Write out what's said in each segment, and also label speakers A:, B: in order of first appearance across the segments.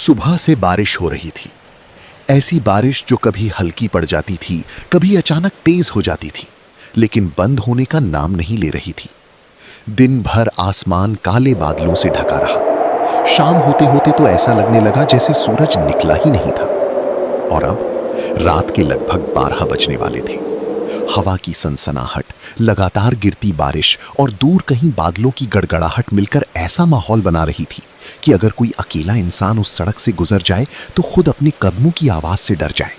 A: सुबह से बारिश हो रही थी। ऐसी बारिश जो कभी हल्की पड़ जाती थी, कभी अचानक तेज हो जाती थी, लेकिन बंद होने का नाम नहीं ले रही थी। दिन भर आसमान काले बादलों से ढका रहा। शाम होते होते तो ऐसा लगने लगा जैसे सूरज निकला ही नहीं था। और अब रात के लगभग 12 बजने वाले थे। हवा की सनसनाहट, लगातार गिरती बारिश और दूर कहीं बादलों की गड़गड़ाहट मिलकर ऐसा माहौल बना रही थी कि अगर कोई अकेला इंसान उस सड़क से गुजर जाए तो खुद अपने कदमों की आवाज से डर जाए।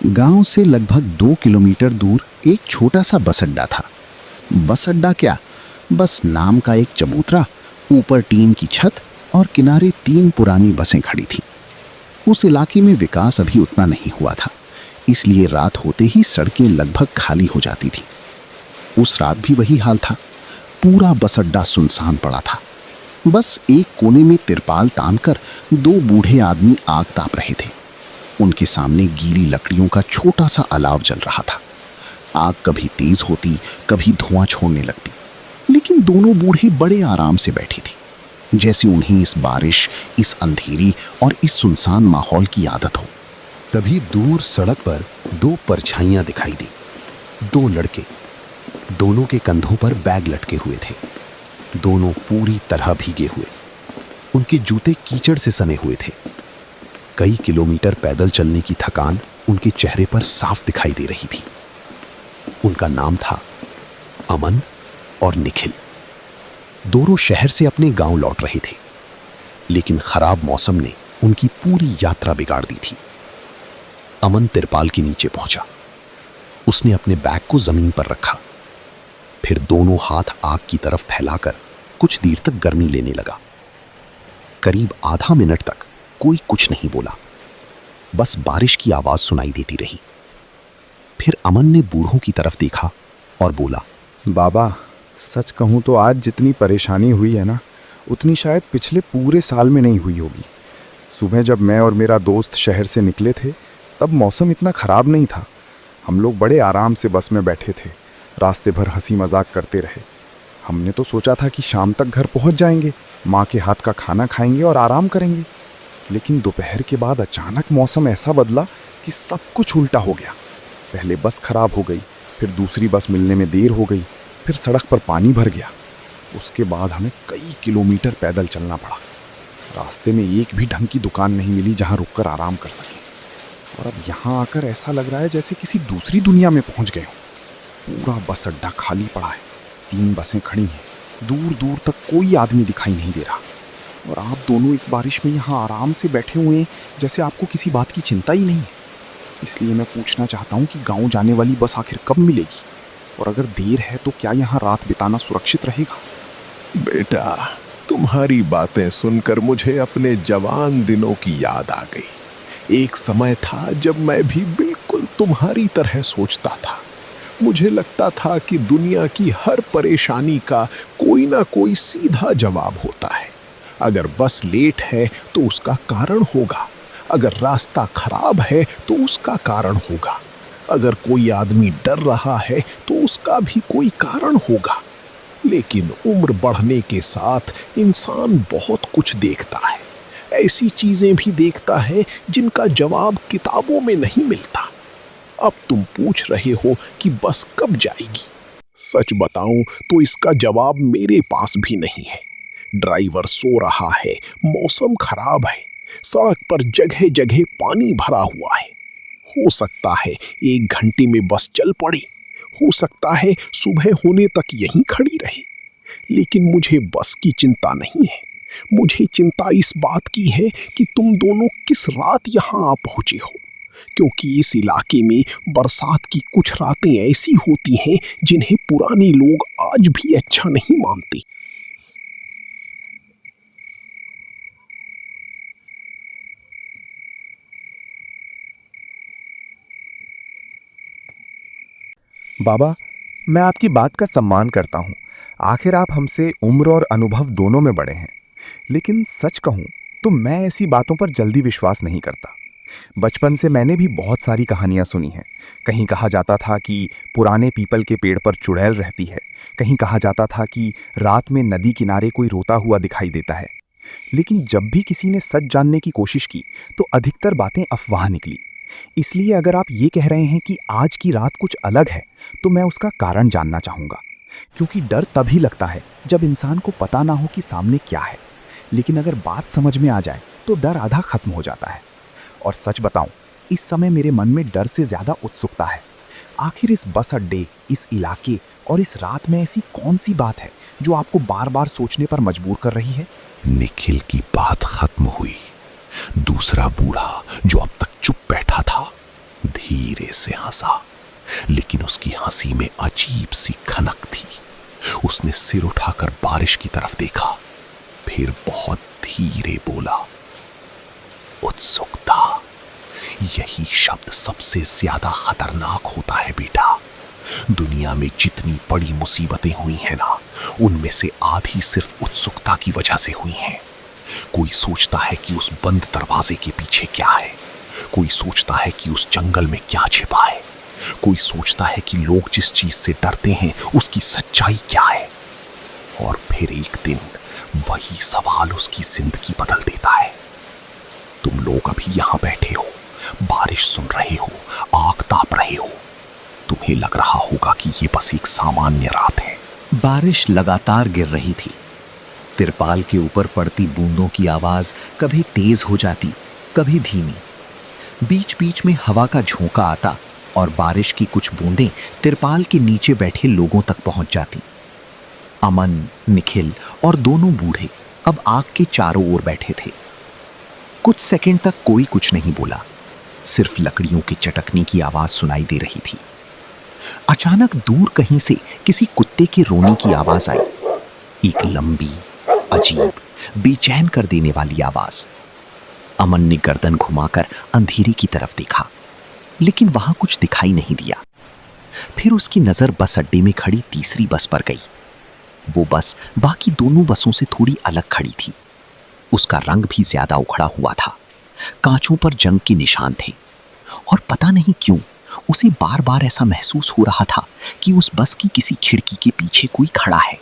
B: गांव से लगभग 2 किलोमीटर दूर एक छोटा सा बस अड्डा था। बस अड्डा क्या, बस नाम का एक चबूतरा, ऊपर टीन की छत और किनारे 3 पुरानी बसें खड़ी थी। उस इलाके में विकास अभी उतना नहीं हुआ था, इसलिए रात होते ही सड़कें लगभग खाली हो जाती थी। उस रात भी वही हाल था। पूरा बस अड्डा सुनसान पड़ा था। बस एक कोने में तिरपाल तानकर 2 बूढ़े आदमी आग ताप रहे थे। उनके सामने गीली लकड़ियों का छोटा सा अलाव जल रहा था। आग कभी तेज होती, कभी धुआं छोड़ने लगती, लेकिन दोनों बूढ़े बड़े आराम से बैठे थे, जैसे उन्हें इस बारिश, इस अंधेरी और इस सुनसान माहौल की आदत हो।
C: तभी दूर सड़क पर 2 परछाइयां दिखाई दी। 2 लड़के, दोनों के कंधों पर बैग लटके हुए थे। दोनों पूरी तरह भीगे हुए। उनके जूते कीचड़ से सने हुए थे। कई किलोमीटर पैदल चलने की थकान उनके चेहरे पर साफ दिखाई दे रही थी। उनका नाम था अमन और निखिल। दोनों शहर से अपने गांव लौट रहे थे, लेकिन खराब मौसम ने उनकी पूरी यात्रा बिगाड़ दी थी। अमन तिरपाल के नीचे पहुंचा। उसने अपने बैग को जमीन पर रखा, फिर दोनों हाथ आग की तरफ फैलाकर कुछ देर तक गर्मी लेने लगा। करीब आधा मिनट तक कोई कुछ नहीं बोला, बस बारिश की आवाज सुनाई देती रही। फिर अमन ने बूढ़ों की तरफ देखा और बोला,
D: बाबा, सच कहूं तो आज जितनी परेशानी हुई है ना, उतनी शायद पिछले पूरे साल में नहीं हुई होगी। सुबह जब मैं और मेरा दोस्त शहर से निकले थे, तब मौसम इतना ख़राब नहीं था। हम लोग बड़े आराम से बस में बैठे थे, रास्ते भर हंसी मजाक करते रहे। हमने तो सोचा था कि शाम तक घर पहुंच जाएंगे, माँ के हाथ का खाना खाएंगे और आराम करेंगे। लेकिन दोपहर के बाद अचानक मौसम ऐसा बदला कि सब कुछ उल्टा हो गया। पहले बस खराब हो गई, फिर दूसरी बस मिलने में देर हो गई, फिर सड़क पर पानी भर गया। उसके बाद हमें कई किलोमीटर पैदल चलना पड़ा। रास्ते में एक भी ढंग की दुकान नहीं मिली जहाँ रुककर आराम कर सकें। और अब यहाँ आकर ऐसा लग रहा है जैसे किसी दूसरी दुनिया में पहुँच गए हों। पूरा बस अड्डा खाली पड़ा है। 3 बसें खड़ी हैं। दूर दूर तक कोई आदमी दिखाई नहीं दे रहा। और आप दोनों इस बारिश में यहाँ आराम से बैठे हुए हैं, जैसे आपको किसी बात की चिंता ही नहीं है। इसलिए मैं पूछना चाहता हूँ कि गांव जाने वाली बस आखिर कब मिलेगी, और अगर देर है तो क्या यहाँ रात बिताना सुरक्षित रहेगा?
E: बेटा, तुम्हारी बातें सुनकर मुझे अपने जवान दिनों की याद आ गई। एक समय था जब मैं भी बिल्कुल तुम्हारी तरह सोचता था। मुझे लगता था कि दुनिया की हर परेशानी का कोई ना कोई सीधा जवाब होता है। अगर बस लेट है तो उसका कारण होगा, अगर रास्ता खराब है तो उसका कारण होगा, अगर कोई आदमी डर रहा है तो उसका भी कोई कारण होगा। लेकिन उम्र बढ़ने के साथ इंसान बहुत कुछ देखता है। ऐसी चीजें भी देखता है जिनका जवाब किताबों में नहीं मिलता। अब तुम पूछ रहे हो कि बस कब जाएगी। सच बताऊं तो इसका जवाब मेरे पास भी नहीं है। ड्राइवर सो रहा है, मौसम खराब है, सड़क पर जगह जगह पानी भरा हुआ है। हो सकता है 1 घंटे में बस चल पड़े, हो सकता है सुबह होने तक यहीं खड़ी रहे। लेकिन मुझे बस की चिंता नहीं है। मुझे चिंता इस बात की है कि तुम दोनों किस रात यहाँ आ पहुँचे हो, क्योंकि इस इलाके में बरसात की कुछ रातें ऐसी होती हैं जिन्हें पुराने लोग आज भी अच्छा नहीं मानते।
D: बाबा, मैं आपकी बात का सम्मान करता हूँ। आखिर आप हमसे उम्र और अनुभव दोनों में बड़े हैं। लेकिन सच कहूँ तो मैं ऐसी बातों पर जल्दी विश्वास नहीं करता। बचपन से मैंने भी बहुत सारी कहानियाँ सुनी हैं। कहीं कहा जाता था कि पुराने पीपल के पेड़ पर चुड़ैल रहती है, कहीं कहा जाता था कि रात में नदी किनारे कोई रोता हुआ दिखाई देता है। लेकिन जब भी किसी ने सच जानने की कोशिश की तो अधिकतर बातें अफवाह निकली। इसलिए अगर आप ये कह रहे हैं कि आज की रात कुछ अलग है, तो मैं उसका कारण जानना चाहूँगा। क्योंकि डर तभी लगता है जब इंसान को पता ना हो कि सामने क्या है, लेकिन अगर बात समझ में आ जाए तो डर आधा खत्म हो जाता है। और सच बताऊं, इस समय मेरे मन में डर से ज़्यादा उत्सुकता है। आखिर इस बस अड्डे, इस इलाके और इस रात में ऐसी कौन सी बात है जो आपको बार बार सोचने पर मजबूर कर रही है?
C: निखिल की बात खत्म हुई। दूसरा बूढ़ा जो अब तक चुप बैठा था धीरे से हंसा, लेकिन उसकी हंसी में अजीब सी खनक थी। उसने सिर उठाकर बारिश की तरफ देखा, फिर बहुत धीरे बोला, उत्सुकता, यही शब्द सबसे ज्यादा खतरनाक होता है बेटा। दुनिया में जितनी बड़ी मुसीबतें हुई हैं ना, उनमें से आधी सिर्फ उत्सुकता की वजह से हुई हैं। कोई सोचता है कि उस बंद दरवाजे के पीछे क्या है, कोई सोचता है कि उस जंगल में क्या छिपा है, कोई सोचता है कि लोग जिस चीज से डरते हैं उसकी सच्चाई क्या है। और फिर एक दिन वही सवाल उसकी जिंदगी बदल देता है। तुम लोग अभी यहां बैठे हो, बारिश सुन रहे हो, आग ताप रहे हो। तुम्हें लग रहा होगा कि ये बस एक सामान्य रात है।
A: बारिश लगातार गिर रही थी। तिरपाल के ऊपर पड़ती बूंदों की आवाज कभी तेज हो जाती, कभी धीमी। बीच बीच में हवा का झोंका आता और बारिश की कुछ बूंदें तिरपाल के नीचे बैठे लोगों तक पहुंच जाती। अमन, निखिल और दोनों बूढ़े अब आग के चारों ओर बैठे थे। कुछ सेकंड तक कोई कुछ नहीं बोला, सिर्फ लकड़ियों के चटकने की आवाज सुनाई दे रही थी। अचानक दूर कहीं से किसी कुत्ते के रोने की आवाज आई, एक लंबी, अजीब, बेचैन कर देने वाली आवाज। अमन ने गर्दन घुमाकर अंधेरे की तरफ देखा, लेकिन वहां कुछ दिखाई नहीं दिया। फिर उसकी नजर बस अड्डे में खड़ी तीसरी बस पर गई। वो बस बाकी दोनों बसों से थोड़ी अलग खड़ी थी। उसका रंग भी ज्यादा उखड़ा हुआ था, कांचों पर जंग के निशान थे, और पता नहीं क्यों उसे बार बार ऐसा महसूस हो रहा था कि उस बस की किसी खिड़की के पीछे कोई खड़ा है।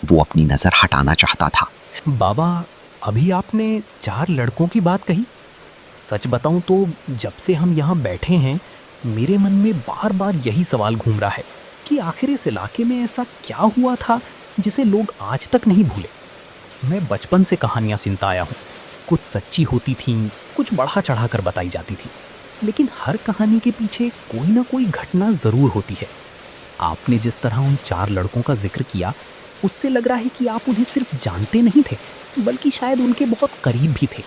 A: वो अपनी नजर हटाना चाहता था।
F: बाबा, अभी आपने 4 लड़कों की बात कही। सच बताऊं तो जब से हम यहाँ बैठे हैं, मेरे मन में बार बार यही सवाल घूम रहा है कि आखिर इस इलाके में ऐसा क्या हुआ था जिसे लोग आज तक नहीं भूले। मैं बचपन से कहानियाँ सुनता आया हूँ, कुछ सच्ची होती थीं, कुछ बढ़ा चढ़ा कर बताई जाती थी, लेकिन हर कहानी के पीछे कोई ना कोई घटना ज़रूर होती है। आपने जिस तरह उन 4 लड़कों का जिक्र किया, उससे लग रहा है कि आप उन्हें सिर्फ जानते नहीं थे, बल्कि शायद उनके बहुत करीब भी थे।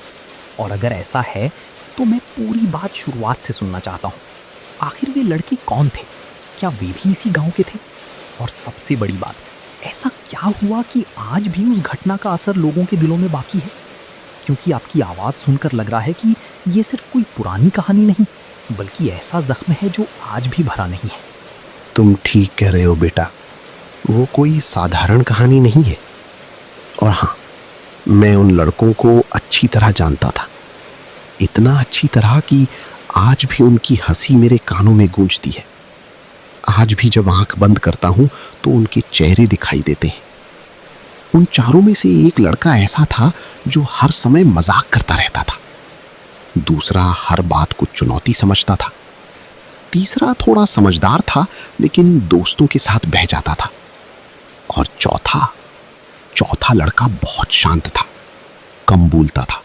F: और अगर ऐसा है तो मैं पूरी बात शुरुआत से सुनना चाहता हूँ। आखिर वे लड़के कौन थे? क्या वे भी इसी गांव के थे? और सबसे बड़ी बात, ऐसा क्या हुआ कि आज भी उस घटना का असर लोगों के दिलों में बाकी है? क्योंकि आपकी आवाज़ सुनकर लग रहा है कि ये सिर्फ कोई पुरानी कहानी नहीं, बल्कि ऐसा जख्म है जो आज भी भरा नहीं है।
C: तुम ठीक कह रहे हो बेटा, वो कोई साधारण कहानी नहीं है। और हाँ, मैं उन लड़कों को अच्छी तरह जानता था, इतना अच्छी तरह कि आज भी उनकी हंसी मेरे कानों में गूंजती है। आज भी जब आंख बंद करता हूं तो उनके चेहरे दिखाई देते हैं। उन चारों में से एक लड़का ऐसा था जो हर समय मजाक करता रहता था, दूसरा हर बात को चुनौती समझता था, तीसरा थोड़ा समझदार था लेकिन दोस्तों के साथ बह जाता था, और चौथा लड़का बहुत शांत था, कम बोलता था,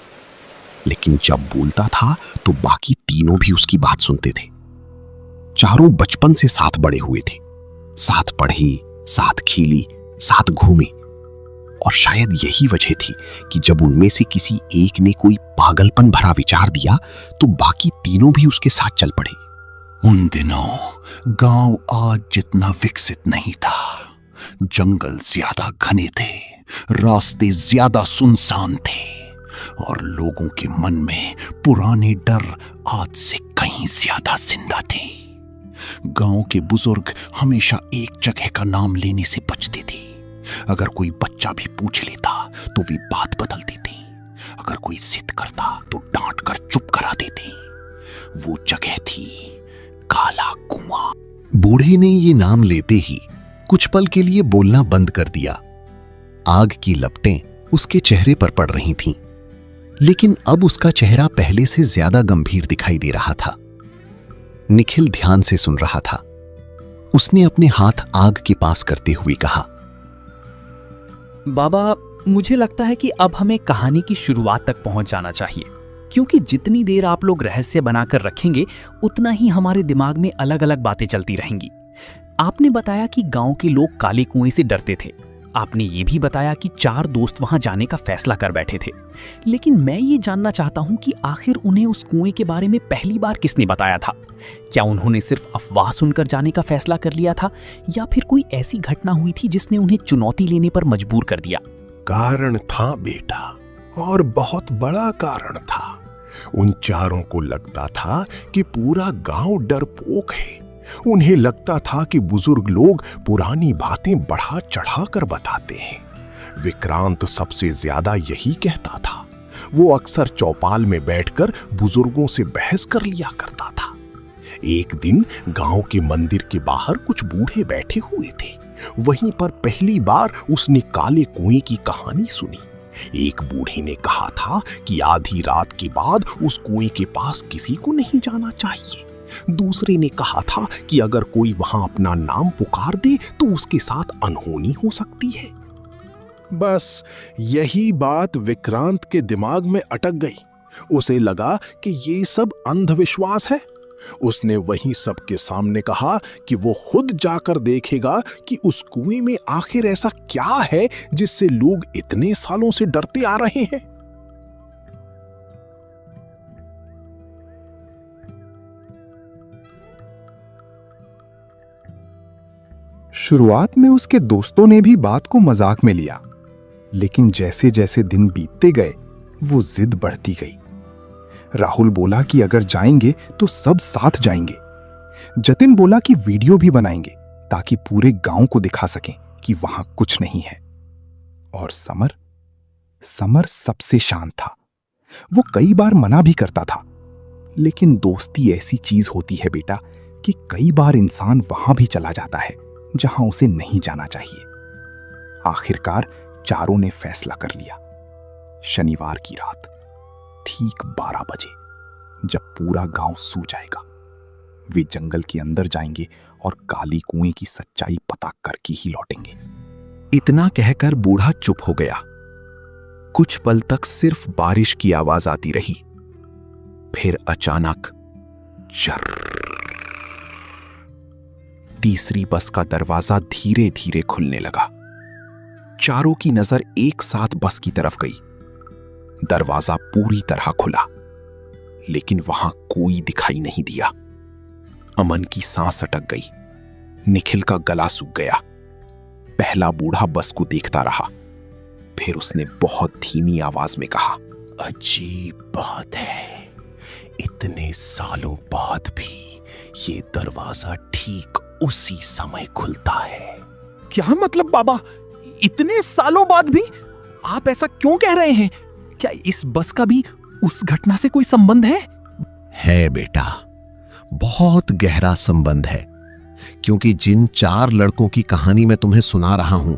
C: लेकिन जब बोलता था तो बाकी तीनों भी उसकी बात सुनते थे। चारों बचपन से साथ बड़े हुए थे, साथ पढ़े, साथ खेली, साथ घूमे, और शायद यही वजह थी कि जब उनमें से किसी एक ने कोई पागलपन भरा विचार दिया तो बाकी तीनों भी उसके साथ चल पड़े।
E: उन दिनों गांव आज जितना विकसित नहीं था, जंगल ज्यादा घने थे, रास्ते ज्यादा सुनसान थे, और लोगों के मन में पुराने डर आज से कहीं ज्यादा जिंदा थे। गांव के बुजुर्ग हमेशा एक जगह का नाम लेने से बचते थे। अगर कोई बच्चा भी पूछ लेता तो वे बात बदल देते, अगर कोई जिद करता तो डांट कर चुप करा देते। वो जगह थी काला कुआं।
A: बूढ़े ने ये नाम लेते ही कुछ पल के लिए बोलना बंद कर दिया। आग की लपटें उसके चेहरे पर पड़ रही थीं, लेकिन अब उसका चेहरा पहले से ज्यादा गंभीर दिखाई दे रहा था। निखिल ध्यान से सुन रहा था। उसने अपने हाथ आग के पास करते हुए कहा,
G: बाबा, मुझे लगता है कि अब हमें कहानी की शुरुआत तक पहुंच जाना चाहिए, क्योंकि जितनी देर आप लोग रहस्य बनाकर रखेंगे उतना ही हमारे दिमाग में अलग अलग बातें चलती रहेंगी। आपने बताया कि गांव के लोग काले कुएं से डरते थे। आपने ये भी बताया कि 4 दोस्त वहां जाने का फैसला कर बैठे थे। लेकिन मैं ये जानना चाहता हूं कि आखिर उन्हें उस कुएं के बारे में पहली बार किसने बताया था? क्या उन्होंने सिर्फ अफवाह सुनकर जाने का फैसला कर लिया था, या फिर कोई ऐसी घटना हुई थी जिसने उन्हें चुनौती लेने पर मजबूर कर दिया?
E: कारण था बेटा, और बहुत बड़ा कारण था। उन चारों को लगता था कि पूरा गांव डरपोक है। उन्हें लगता था कि बुजुर्ग लोग पुरानी बातें बढ़ा चढ़ा कर बताते हैं। विक्रांत सबसे ज्यादा यही कहता था। वो अक्सर चौपाल में बैठकर बुजुर्गों से बहस कर लिया करता था। एक दिन गांव के मंदिर के बाहर कुछ बूढ़े बैठे हुए थे। वहीं पर पहली बार उसने काले कुएं की कहानी सुनी। एक बूढ़े ने कहा था कि आधी रात के बाद उस कुएं के पास किसी को नहीं जाना चाहिए। दूसरे ने कहा था कि अगर कोई वहां अपना नाम पुकार दे तो उसके साथ अनहोनी हो सकती है। बस यही बात विक्रांत के दिमाग में अटक गई। उसे लगा कि ये सब अंधविश्वास है। उसने वहीं सबके सामने कहा कि वो खुद जाकर देखेगा कि उस कुएं में आखिर ऐसा क्या है जिससे लोग इतने सालों से डरते आ रहे हैं।
D: शुरुआत में उसके दोस्तों ने भी बात को मजाक में लिया, लेकिन जैसे जैसे दिन बीतते गए वो जिद बढ़ती गई। राहुल बोला कि अगर जाएंगे तो सब साथ जाएंगे। जतिन बोला कि वीडियो भी बनाएंगे ताकि पूरे गांव को दिखा सकें कि वहां कुछ नहीं है। और समर सबसे शांत था। वो कई बार मना भी करता था, लेकिन दोस्ती ऐसी चीज होती है बेटा कि कई बार इंसान वहां भी चला जाता है जहां उसे नहीं जाना चाहिए। आखिरकार चारों ने फैसला कर लिया। शनिवार की रात ठीक 12 बजे, जब पूरा गांव सो जाएगा, वे जंगल के अंदर जाएंगे और काली कुएं की सच्चाई पता करके ही लौटेंगे।
A: इतना कहकर बूढ़ा चुप हो गया। कुछ पल तक सिर्फ बारिश की आवाज आती रही। फिर अचानक चर। तीसरी बस का दरवाजा धीरे धीरे खुलने लगा। चारों की नजर एक साथ बस की तरफ गई। दरवाजा पूरी तरह खुला, लेकिन वहां कोई दिखाई नहीं दिया। अमन की सांस अटक गई। निखिल का गला सूख गया। पहला बूढ़ा बस को देखता रहा। फिर उसने बहुत धीमी आवाज में कहा, अजीब बात है, इतने सालों बाद भी ये दरवाजा ठीक उसी समय खुलता है।
F: क्या मतलब बाबा, इतने सालों बाद भी? आप ऐसा क्यों कह रहे हैं? क्या इस बस का भी उस घटना से कोई संबंध है?
A: है बेटा, बहुत गहरा संबंध है। क्योंकि जिन 4 लड़कों की कहानी मैं तुम्हें सुना रहा हूं,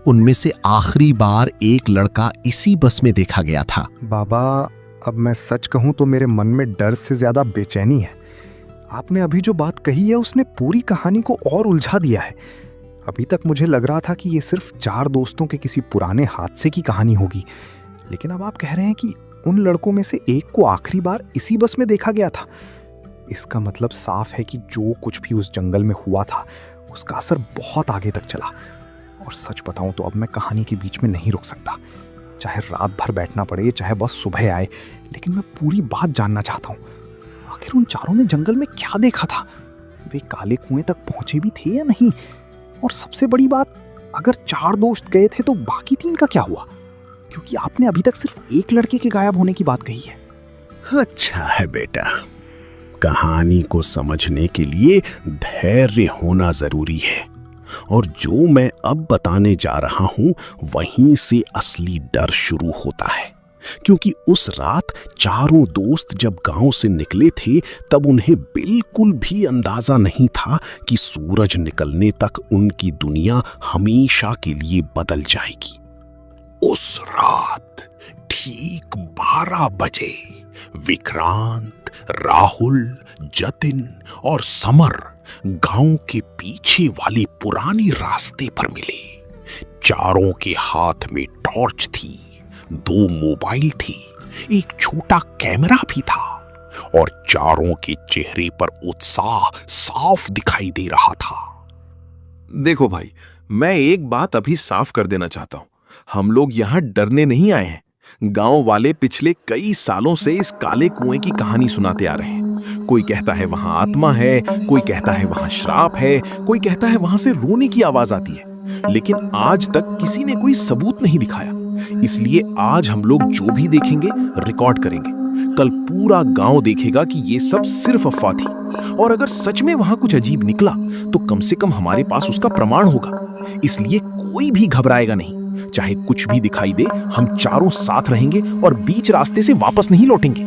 A: उनमें से आखिरी बार एक लड़का इसी बस में देखा गया था।
D: बाबा, अब मैं सच कहूं तो मेरे मन में डर से ज्यादा बेचैनी है। आपने अभी जो बात कही है उसने पूरी कहानी को और उलझा दिया है। अभी तक मुझे लग रहा था कि ये सिर्फ 4 दोस्तों के किसी पुराने हादसे की कहानी होगी, लेकिन अब आप कह रहे हैं कि उन लड़कों में से एक को आखिरी बार इसी बस में देखा गया था। इसका मतलब साफ है कि जो कुछ भी उस जंगल में हुआ था उसका असर बहुत आगे तक चला। और सच बताऊं तो अब मैं कहानी के बीच में नहीं रुक सकता। चाहे रात भर बैठना पड़े, चाहे बस सुबह आए, लेकिन मैं पूरी बात जानना चाहता हूं। आखिर उन चारों ने जंगल में क्या देखा था? वे काले कुएं तक पहुंचे भी थे या नहीं? और सबसे बड़ी बात, अगर 4 दोस्त गए थे तो बाकी 3 का क्या हुआ? क्योंकि आपने अभी तक सिर्फ एक लड़के के गायब होने की बात कही है।
E: अच्छा है बेटा, कहानी को समझने के लिए धैर्य होना जरूरी है। और जो मैं अब बताने जा रहा हूं, वहीं से असली डर शुरू होता है। क्योंकि उस रात चारों दोस्त जब गांव से निकले थे, तब उन्हें बिल्कुल भी अंदाजा नहीं था कि सूरज निकलने तक उनकी दुनिया हमेशा के लिए बदल जाएगी। उस रात ठीक 12 बजे विक्रांत, राहुल, जतिन और समर गांव के पीछे वाले पुराने रास्ते पर मिले। चारों के हाथ में टॉर्च थी, 2 मोबाइल थी, एक छोटा कैमरा भी था और चारों के चेहरे पर उत्साह साफ दिखाई दे रहा था।
H: देखो भाई, मैं एक बात अभी साफ कर देना चाहता हूं। हम लोग यहां डरने नहीं आए हैं। गांव वाले पिछले कई सालों से इस काले कुएं की कहानी सुनाते आ रहे हैं। कोई कहता है वहां आत्मा है, कोई कहता है वहां श्राप है, कोई कहता है वहां से रोने की आवाज आती है, लेकिन आज तक किसी ने कोई सबूत नहीं दिखाया। इसलिए आज हम लोग जो भी देखेंगे रिकॉर्ड करेंगे। कल पूरा गांव देखेगा कि ये सब सिर्फ अफवाह थी, और अगर सच में वहां कुछ अजीब निकला तो कम से कम हमारे पास उसका प्रमाण होगा। इसलिए कोई भी घबराएगा नहीं। चाहे कुछ भी दिखाई दे, हम चारों साथ रहेंगे और बीच रास्ते से वापस नहीं लौटेंगे।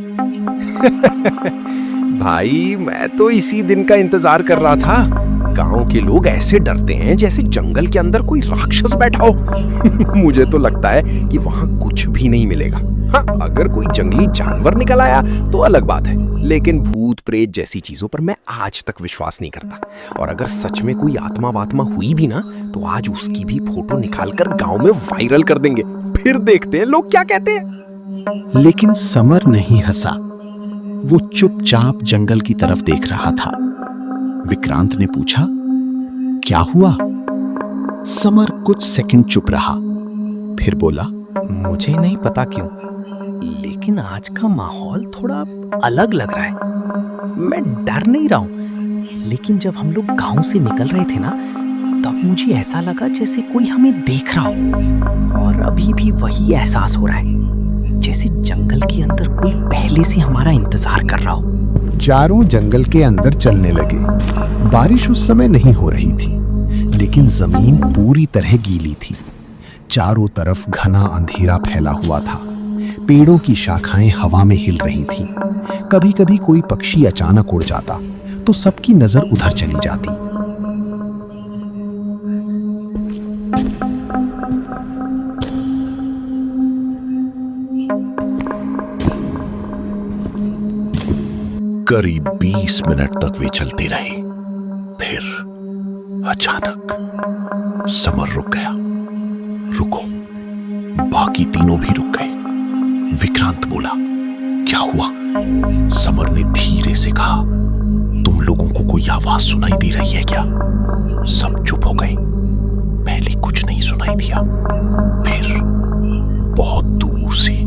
H: भाई, मैं तो इसी दिन का इंतजार कर रहा था। गांव के लोग ऐसे डरते हैं जैसे जंगल के अंदर कोई राक्षस बैठा हो। मुझे तो लगता है कि वहां कुछ भी नहीं मिलेगा। हाँ, अगर कोई जंगली जानवर निकल आया तो अलग बात है, लेकिन भूत प्रेत जैसी चीजों पर मैं आज तक विश्वास नहीं करता। और अगर सच में कोई आत्मा वात्मा हुई भी ना, तो आज उसकी भी फोटो निकालकर गांव में वायरल कर देंगे। फिर देखते हैं लोग क्या कहते हैं।
B: लेकिन समर नहीं हंसा। वो चुपचाप जंगल की तरफ देख रहा था। विक्रांत ने पूछा, क्या हुआ? समर कुछ सेकंड चुप रहा, फिर बोला,
F: मुझे नहीं पता क्यों, लेकिन आज का माहौल थोड़ा अलग लग रहा है। मैं डर नहीं रहा हूं, लेकिन जब हम लोग गांव से निकल रहे थे ना, तब मुझे ऐसा लगा जैसे कोई हमें देख रहा हो। और अभी भी वही एहसास हो रहा है, जैसे जंगल के अंदर कोई पहले से हमारा इंतजार कर रहा हो।
C: चारों जंगल के अंदर चलने लगे। बारिश उस समय नहीं हो रही थी, लेकिन जमीन पूरी तरह गीली थी। चारों तरफ घना अंधेरा फैला हुआ था। पेड़ों की शाखाएं हवा में हिल रही थीं। कभी कभी कोई पक्षी अचानक उड़ जाता तो सबकी नजर उधर चली जाती।
A: करीब 20 मिनट तक वे चलते रहे। फिर अचानक समर रुक गया। रुको। बाकी तीनों भी रुक गए। विक्रांत बोला, क्या हुआ? समर ने धीरे से कहा, तुम लोगों को कोई आवाज सुनाई दे रही है क्या? सब चुप हो गए। पहले कुछ नहीं सुनाई दिया, फिर बहुत दूर से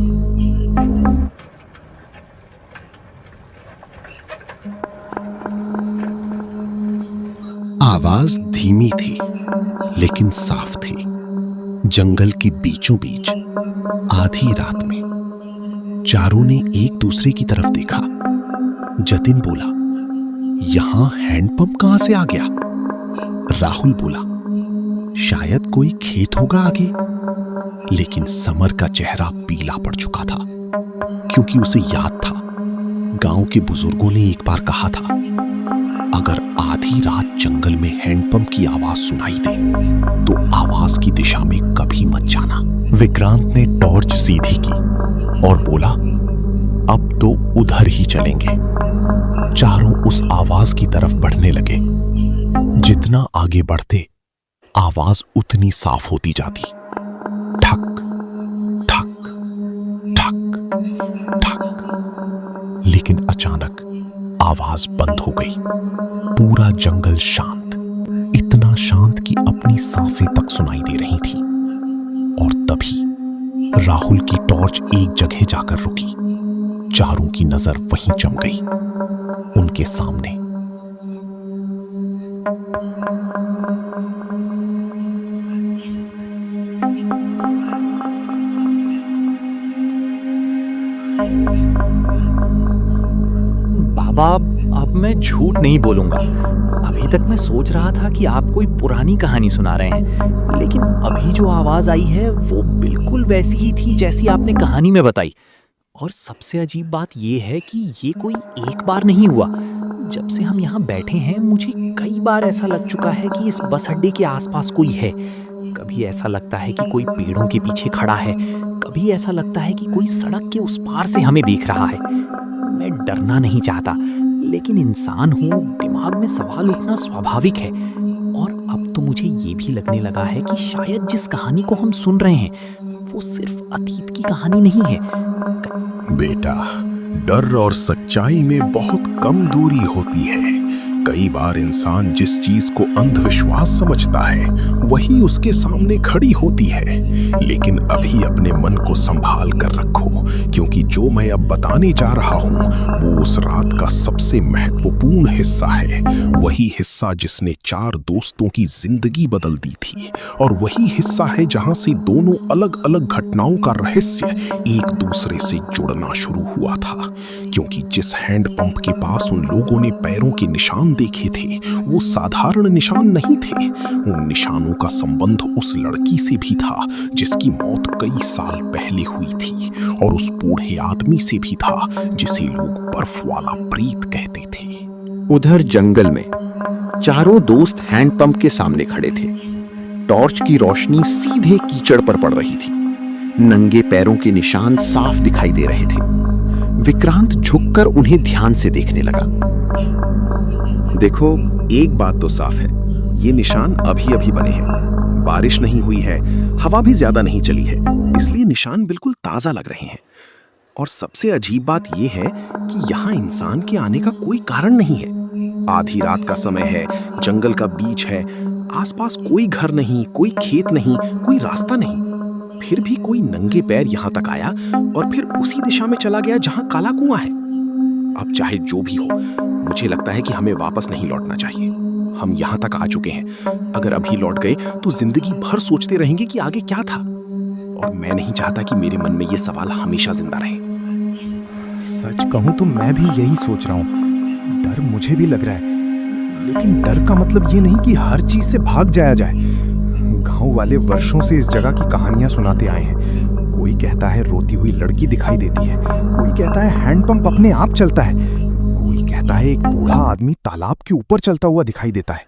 C: आवाज धीमी थी लेकिन साफ थी। जंगल के बीचों बीच आधी रात में चारों ने एक दूसरे की तरफ देखा। जतिन बोला, यहां हैंडपंप कहां से आ गया? राहुल बोला, शायद कोई खेत होगा आगे। लेकिन समर का चेहरा पीला पड़ चुका था, क्योंकि उसे याद था गांव के बुजुर्गों ने एक बार कहा था, अगर आधी रात जंगल में हैंडपंप की आवाज सुनाई दे तो आवाज की दिशा में कभी मत जाना। विक्रांत ने टॉर्च सीधी की और बोला, अब तो उधर ही चलेंगे। चारों उस आवाज की तरफ बढ़ने लगे। जितना आगे बढ़ते आवाज उतनी साफ होती जाती। ठक ठक ठक ठक। लेकिन अचानक आवाज बंद हो गई। पूरा जंगल शांत, इतना शांत कि अपनी सांसें तक सुनाई दे रही थी। और तभी राहुल की टॉर्च एक जगह जाकर रुकी। चारों की नजर वहीं जम गई, उनके सामने।
F: बाबा, अब मैं झूठ नहीं बोलूंगा। अभी तक मैं सोच रहा था कि आप कोई पुरानी कहानी सुना रहे हैं, लेकिन अभी जो आवाज आई है वो बिल्कुल वैसी ही थी जैसी आपने कहानी में बताई। और सबसे अजीब बात यह है कि ये कोई एक बार नहीं हुआ। जब से हम यहाँ बैठे हैं, मुझे कई बार ऐसा लग चुका है कि इस बस अड्डे के आसपास कोई है।
G: कभी ऐसा लगता है कि कोई पेड़ों के पीछे खड़ा है, कभी ऐसा लगता है कि कोई सड़क के उस पार से हमें देख रहा है। मैं डरना नहीं चाहता, लेकिन इंसान हूँ, दिमाग में सवाल उठना स्वाभाविक है। और अब तो मुझे ये भी लगने लगा है कि शायद जिस कहानी को हम सुन रहे हैं वो सिर्फ अतीत की कहानी नहीं है।
E: बेटा, डर और सच्चाई में बहुत कम दूरी होती है। कई बार इंसान जिस चीज को अंधविश्वास समझता है वही उसके सामने खड़ी होती है। लेकिन अभी अपने मन को संभाल कर रखो, क्योंकि जो मैं अब बताने जा रहा हूँ वो उस रात का सबसे महत्वपूर्ण हिस्सा है। वही हिस्सा जिसने 4 दोस्तों की जिंदगी बदल दी थी, और वही हिस्सा है जहां से दोनों अलग अलग घटनाओं का रहस्य एक दूसरे से जुड़ना शुरू हुआ था। क्योंकि जिस हैंडपंप के पास उन लोगों ने पैरों के निशान देखे थे वो साधारण निशान नहीं थे। उन निशानों का संबंध उस लड़की से भी था जिसकी मौत कई साल पहले हुई थी, और उस बूढ़े आदमी से भी था जिसे लोग बर्फ वाला प्रेत कहते थे।
B: उधर जंगल में चारों दोस्त हैंडपंप के सामने खड़े थे। टॉर्च की रोशनी सीधे कीचड़ पर पड़ रही थी। नंगे पैरों के निशान साफ दिखाई दे रहे थे। विक्रांत झुककर उन्हें ध्यान से देखने लगा।
H: देखो, एक बात तो साफ है, ये निशान अभी अभी बने हैं। बारिश नहीं हुई है, हवा भी ज्यादा नहीं चली है, इसलिए निशान बिल्कुल ताजा लग रहे हैं। और सबसे अजीब बात यह है कि यहाँ इंसान के आने का कोई कारण नहीं है। आधी रात का समय है, जंगल का बीच है, आसपास कोई घर नहीं, कोई खेत नहीं, कोई रास्ता नहीं। फिर भी कोई नंगे पैर यहाँ तक आया और फिर उसी दिशा में चला गया जहाँ काला कुआं है। अब चाहे जो भी हो, मुझे लगता है कि हमें वापस नहीं लौटना चाहिए। हम यहाँ तक आ चुके हैं। अगर अभी लौट गए तो जिंदगी भर सोचते रहेंगे कि आगे क्या था, और मैं नहीं चाहता कि मेरे मन में ये सवाल हमेशा जिंदा रहे।
D: सच कहूं तो मैं भी यही सोच रहा हूँ। डर मुझे भी लग रहा है, लेकिन डर का मतलब ये नहीं कि हर चीज से भाग जाया जाए। गांव वाले वर्षों से इस जगह की कहानियां सुनाते आए हैं। कोई कहता है रोती हुई लड़की दिखाई देती है, कोई कहता है हैंडपंप अपने आप चलता है, कोई कहता है एक बूढ़ा आदमी तालाब के ऊपर चलता हुआ दिखाई देता है।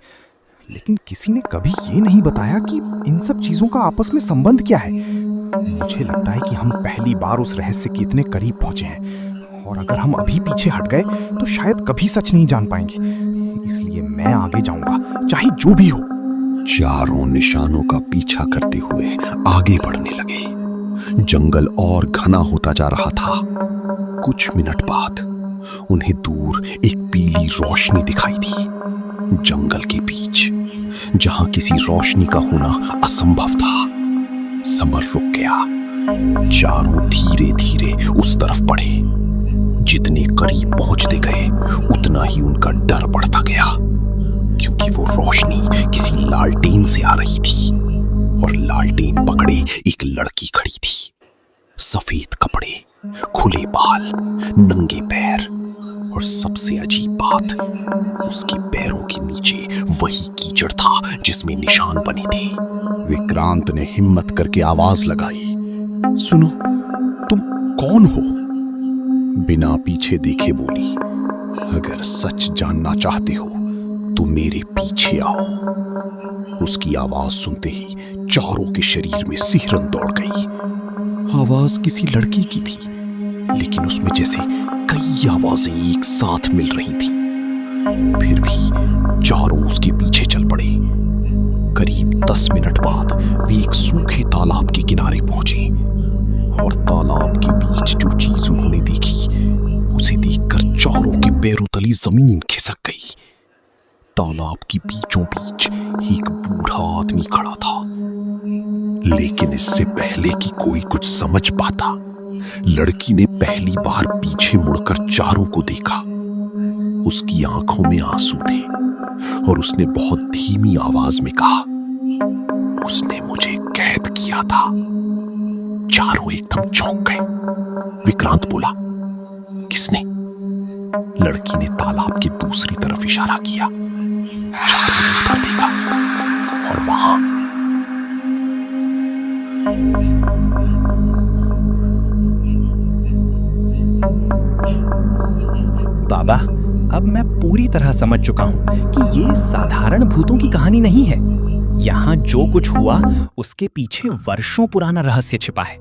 D: लेकिन किसी ने कभी ये नहीं बताया कि इन सब चीजों का आपस में संबंध क्या है। मुझे लगता है कि हम पहली बार उस रहस्य के इतने करीब पहुंचे हैं, और अगर हम अभी पीछे हट गए तो शायद कभी सच नहीं जान पाएंगे। इसलिए मैं आगे जाऊंगा, चाहे जो भी हो।
C: चारों निशानों का पीछा करते हुए आगे बढ़ने लगे। जंगल और घना होता जा रहा था। कुछ मिनट बाद उन्हें दूर एक पीली रोशनी दिखाई दी। जंगल के बीच, जहां किसी रोशनी का होना असंभव था। समर रुक गया। चारों धीरे धीरे उस तरफ बढ़े। जितने करीब पहुंचते गए उतना ही उनका डर बढ़ता गया, क्योंकि वो रोशनी किसी लालटेन से आ रही थी, और लालटेन पकड़े एक लड़की खड़ी थी। सफेद कपड़े, खुले बाल, नंगे पैर, और सबसे अजीब बात, उसके पैरों के नीचे वही कीचड़ था जिसमें निशान बने थे। विक्रांत ने हिम्मत करके आवाज लगाई, सुनो, तुम कौन हो? बिना पीछे देखे बोली, अगर सच जानना चाहते हो तो मेरे पीछे आओ। उसकी आवाज सुनते ही चारों के शरीर में सिहरन दौड़ गई। आवाज किसी लड़की की थी, लेकिन उसमें जैसे कई आवाजें एक साथ मिल रही थी। फिर भी चारों उसके पीछे चल पड़े। करीब 10 मिनट बाद वे एक सूखे तालाब के किनारे पहुंचे, और तालाब के बीच जो चीज उन्होंने देखी उसे देखकर चारों के पैरों तली जमीन खिसक गई। तालाब के बीचों बीच एक बूढ़ा आदमी खड़ा था। लेकिन इससे पहले कि कोई कुछ समझ पाता, लड़की ने पहली बार पीछे मुड़कर चारों को देखा। उसकी आंखों में आंसू थे, और उसने बहुत धीमी आवाज में कहा, उसने मुझे कैद किया था। चारों एकदम चौंक गए। विक्रांत बोला, किसने? लड़की ने तालाब की दूसरी तरफ इशारा किया। चारों देखा, और वहां
G: बाबा, अब मैं पूरी तरह समझ चुका हूं कि ये साधारण भूतों की कहानी नहीं है। यहाँ जो कुछ हुआ उसके पीछे वर्षों पुराना रहस्य छिपा है।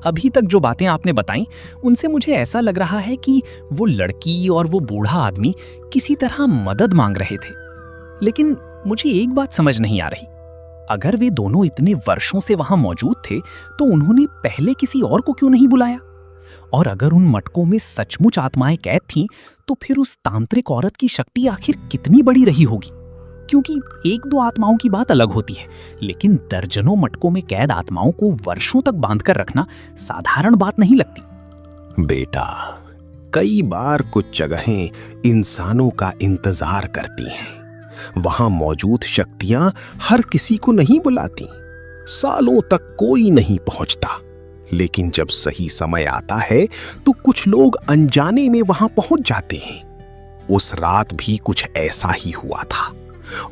G: अभी तक जो बातें आपने बताई उनसे मुझे ऐसा लग रहा है कि वो लड़की और वो बूढ़ा आदमी किसी तरह मदद मांग रहे थे। लेकिन मुझे एक बात समझ नहीं आ रही, अगर वे दोनों इतने वर्षों से वहां मौजूद थे तो उन्होंने पहले किसी और को क्यों नहीं बुलाया? और अगर उन मटकों में सचमुच आत्माएं कैद थीं तो फिर उस तांत्रिक औरत की शक्ति आखिर कितनी बड़ी रही होगी? क्योंकि एक दो आत्माओं की बात अलग होती है, लेकिन दर्जनों मटकों में कैद आत्माओं को वर्षों तक बांधकर रखना साधारण बात नहीं लगती।
C: बेटा, कई बार कुछ जगहें इंसानों का इंतजार करती हैं। वहां मौजूद शक्तियां हर किसी को नहीं बुलाती। सालों तक कोई नहीं पहुंचता, लेकिन जब सही समय आता है तो कुछ लोग अनजाने में वहां पहुंच जाते हैं। उस रात भी कुछ ऐसा ही हुआ था।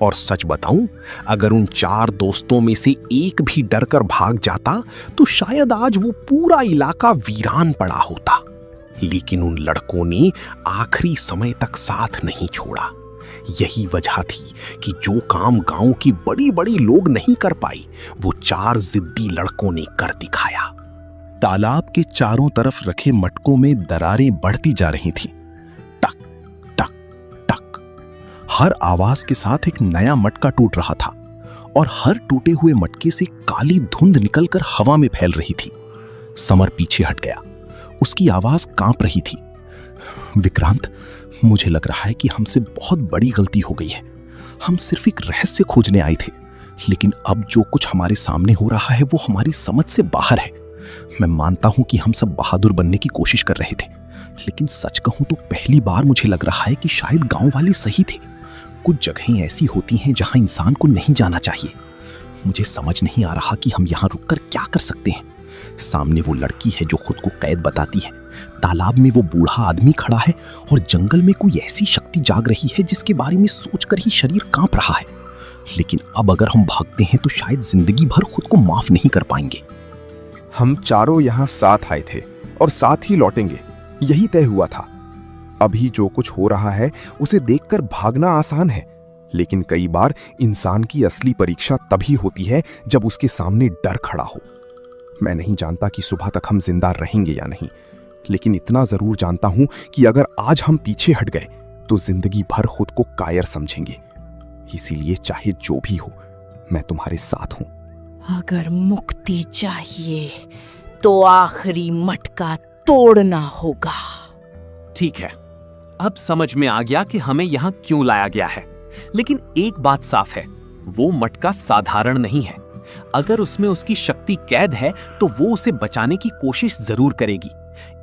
C: और सच बताऊं, अगर उन 4 दोस्तों में से एक भी डरकर भाग जाता तो शायद आज वो पूरा इलाका वीरान पड़ा होता। लेकिन उन लड़कों ने आखिरी समय तक साथ नहीं छोड़ा। यही वजह थी कि जो काम गांव की बड़ी-बड़ी लोग नहीं कर पाई, वो 4 जिद्दी लड़कों ने कर दिखाया।
I: तालाब के चारों तरफ रखे मटकों में दरारें बढ़ती जा रही थीं। टक टक टक, हर आवाज के साथ एक नया मटका टूट रहा था और हर टूटे हुए मटके से काली धुंध निकलकर हवा में फैल रही थी। समर पीछे हट गया, उसकी आवाज कांप रही थी। विक्रांत, मुझे लग रहा है कि हमसे बहुत बड़ी गलती हो गई है। हम सिर्फ एक रहस्य खोजने आए थे, लेकिन अब जो कुछ हमारे सामने हो रहा है वो हमारी समझ से बाहर है। मैं मानता हूं कि हम सब बहादुर बनने की कोशिश कर रहे थे, लेकिन सच कहूं तो पहली बार मुझे लग रहा है कि शायद गांव वाले सही थे। कुछ जगहें ऐसी होती हैं जहां इंसान को नहीं जाना चाहिए। मुझे समझ नहीं आ रहा कि हम यहां रुककर क्या कर सकते हैं। सामने वो लड़की है जो खुद को कैद बताती है, तालाब में वो बूढ़ा आदमी खड़ा है और जंगल में कोई ऐसी शक्ति जाग रही है जिसके बारे में सोचकर ही शरीर कांप रहा है। लेकिन अब अगर हम भागते हैं तो शायद जिंदगी भर खुद को माफ नहीं कर पाएंगे।
D: हम चारों यहाँ साथ आए थे और साथ ही लौटेंगे, यही तय हुआ था। अभी जो कुछ हो रहा है उसे देखकर भागना आसान है, लेकिन कई बार इंसान की असली परीक्षा तभी होती है जब उसके सामने डर खड़ा हो। मैं नहीं जानता कि सुबह तक हम जिंदा रहेंगे या नहीं, लेकिन इतना जरूर जानता हूं कि अगर आज हम पीछे हट गए तो जिंदगी भर खुद को कायर समझेंगे। इसीलिए चाहे जो भी हो, मैं तुम्हारे साथ हूं।
J: अगर मुक्ति चाहिए तो आखिरी मटका तोड़ना होगा।
G: ठीक है, अब समझ में आ गया कि हमें यहाँ क्यों लाया गया है। लेकिन एक बात साफ है, वो मटका साधारण नहीं है। अगर उसमें उसकी शक्ति कैद है तो वो उसे बचाने की कोशिश जरूर करेगी।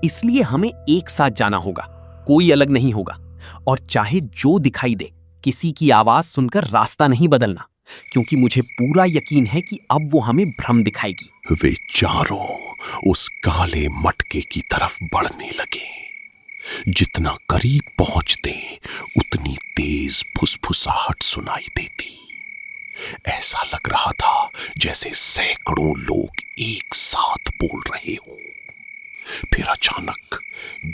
G: इसलिए हमें एक साथ जाना होगा, कोई अलग नहीं होगा। और चाहे जो दिखाई दे, किसी की आवाज सुनकर रास्ता नहीं बदलना, क्योंकि मुझे पूरा यकीन है कि अब वो हमें भ्रम दिखाएगी।
E: वे चारों उस काले मटके की तरफ बढ़ने लगे। जितना करीब पहुंचते उतनी तेज फुसफुसाहट सुनाई देती। ऐसा लग रहा था जैसे सैकड़ों लोग एक साथ बोल रहे हों। फिर अचानक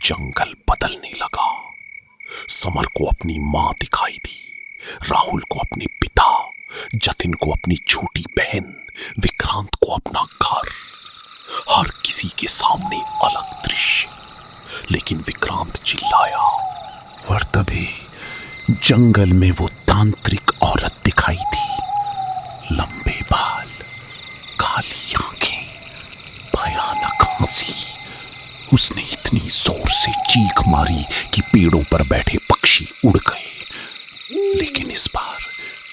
E: जंगल बदलने लगा। समर को अपनी मां दिखाई दी, राहुल को अपने पिता, जतिन को अपनी छोटी बहन, विक्रांत को अपना घर। हर किसी के सामने अलग दृश्य। लेकिन विक्रांत चिल्लाया और तभी जंगल में वो तांत्रिक औरत दिखाई थी। लंबे बाल, काली आंखें, भयानक हंसी। उसने इतनी जोर से चीख मारी कि पेड़ों पर बैठे पक्षी उड़ गए। लेकिन इस बार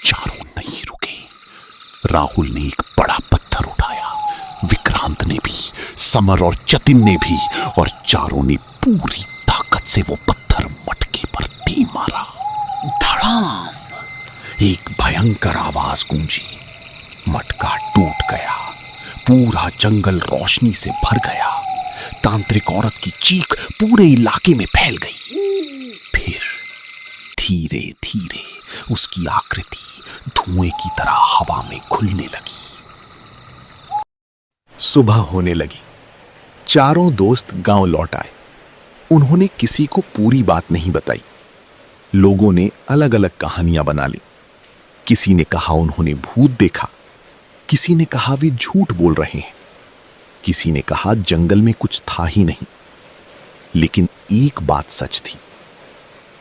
E: चारों नहीं रुके। राहुल ने एक बड़ा पत्थर उठाया, विक्रांत ने भी, समर और जतिन ने भी, और चारों ने पूरी ताकत से वो पत्थर मटके पर दे मारा। धड़ाम! एक भयंकर आवाज गूंजी। मटका टूट गया। पूरा जंगल रोशनी से भर गया। तांत्रिक औरत की चीख पूरे इलाके में फैल गई। फिर धीरे धीरे उसकी आकृति धुएं की तरह हवा में घुलने लगी।
A: सुबह होने लगी। चारों दोस्त गांव लौट आए। उन्होंने किसी को पूरी बात नहीं बताई। लोगों ने अलग अलग कहानियां बना ली। किसी ने कहा उन्होंने भूत देखा, किसी ने कहा वे झूठ बोल रहे हैं, किसी ने कहा जंगल में कुछ था ही नहीं। लेकिन एक बात सच थी,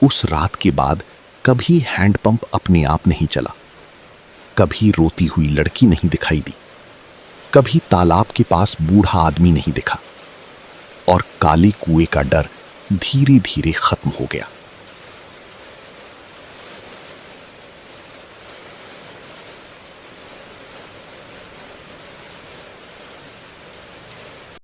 A: उस रात के बाद कभी हैंडपंप अपने आप नहीं चला, कभी रोती हुई लड़की नहीं दिखाई दी, कभी तालाब के पास बूढ़ा आदमी नहीं दिखा, और काले कुएं का डर धीरे धीरे खत्म हो गया।